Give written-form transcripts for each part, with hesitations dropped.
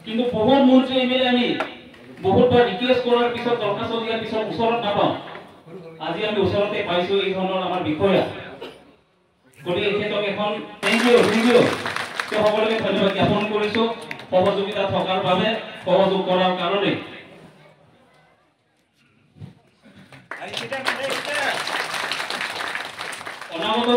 কিন্তু বহুত মন্ত্ৰী এমএলএ আমি বহুতবাৰ ৰিকুৱেষ্ট কৰাৰ পিছত দৰখাস্ত দিয়াৰ পিছত ওচৰত নাপাওঁ আজি আমি ওচৰতে পাইছো এই ধৰণৰ আমাৰ বিষয়া গতিকে এখেতক এখন থেংক ইউ সকলোকে ধন্যবাদ জ্ঞাপন কৰিছো সহযোগিতা থকাৰ বাবে সহযোগ কৰাৰ কাৰণে অনাগত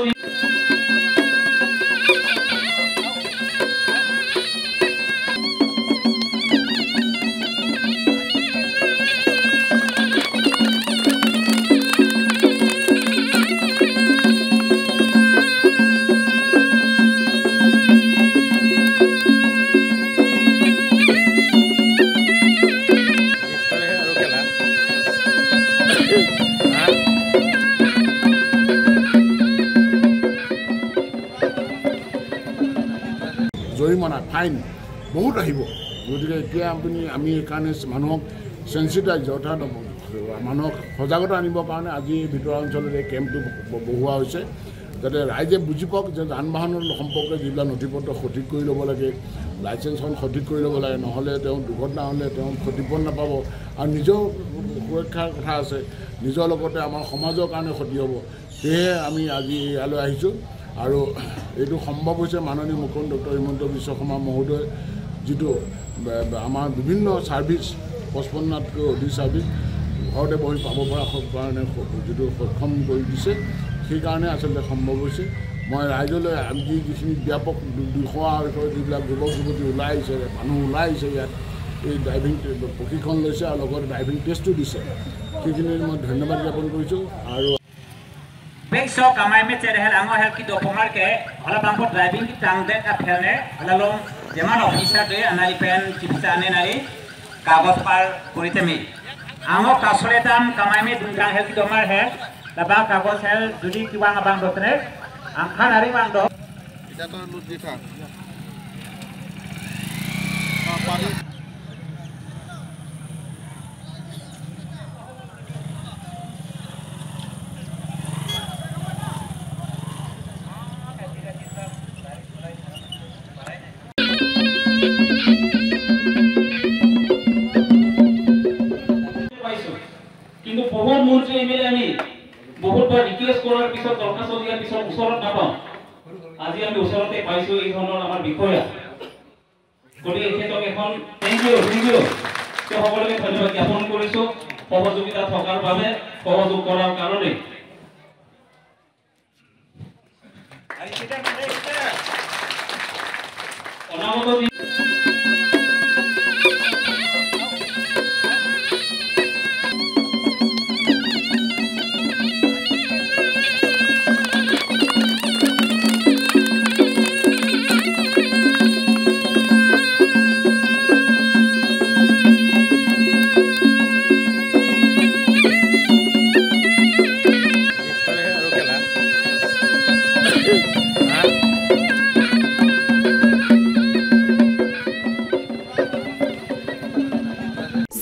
জৰিমনা ফাইন বহুত আহিব গতিকে এতিয়া আমি এইকাৰণে মানুহক চেঞ্চিটাইজ অৰ্থাৎ মানুহক সজাগতা আনিবৰ কাৰণে আজি ভিতৰুৱা অঞ্চলত এই কেম্পটো বহোৱা হৈছে যাতে ৰাইজে বুজি পাওক যে যান বাহনৰ সম্পৰ্কে যিবিলাক নথি পত্ৰ সঠিক কৰি ল'ব লাগে লাইচেঞ্চখন সঠিক কৰি ল'ব লাগে নহ'লে তেওঁ দুৰ্ঘটনা হ'লে তেওঁ ক্ষতিপূৰণ নাপাব আৰু নিজৰ সুৰক্ষাৰ কথা আছে নিজৰ লগতে আমাৰ সমাজৰ কাৰণে ক্ষতি হ'ব সেয়েহে আমি আজি ইয়ালৈ আহিছোঁ আৰু এইটো সম্ভৱ হৈছে মাননীয় মুখ্যমন্ত্ৰী ডক্টৰ হিমন্ত বিশ্ব শৰ্মা মহোদয় যিটো আমাৰ বিভিন্ন ছাৰ্ভিচ 55তকৈ অধিক ছাৰ্ভিচ ঘৰতে বহি পাব পৰা কাৰণে যিটো সক্ষম কৰি দিছে সেইকাৰণে আচলতে সম্ভৱ হৈছে মই ৰাইজলৈ আমি যিখিনি ব্যাপক 200 যিবিলাক যুৱক যুৱতী ওলাই আহিছে মানুহ ওলাই আহিছে ইয়াত এই ড্ৰাইভিং প্ৰশিক্ষণ লৈছে আৰু লগতে ড্ৰাইভিং টেষ্টো দিছে সেইখিনি মই ধন্যবাদ জ্ঞাপন কৰিছোঁ আৰু Besok kami mencari hal anggo hal kita pengar ke, kalau bangku driving kita angkat akhirnya, lalu zaman officer tu, anari pen cipta ane nari, kagus par kuritemi. Anggo kasulitan kami menunjang hal kita pengar he, labang kagus hal jadi kiwang abang dotre, angkat nari bang do. Kita tu lut jika. কিন্তু বহুত মন্ত্ৰী MLA আমি বহুতবাৰ request কৰাৰ পিছত দৰখাস্ত দিয়াৰ পিছত ওচৰত নাপাওঁ আজি আমি ওচৰতে পাইছো এই ধৰণৰ আমাৰ বিষয়া গতিকে এখেতক এখন থেংক ইউ সকলোকে ধন্যবাদ জ্ঞাপন কৰিছো সহযোগিতা থকাৰ বাবে সহযোগ কৰাৰ কাৰণে অনাগত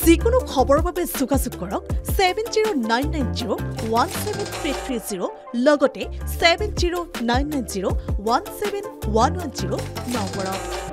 যিকোনো খবৰৰ বাবে যোগাযোগ কৰক 7099017330 লগতে 7099017110 নম্বৰত।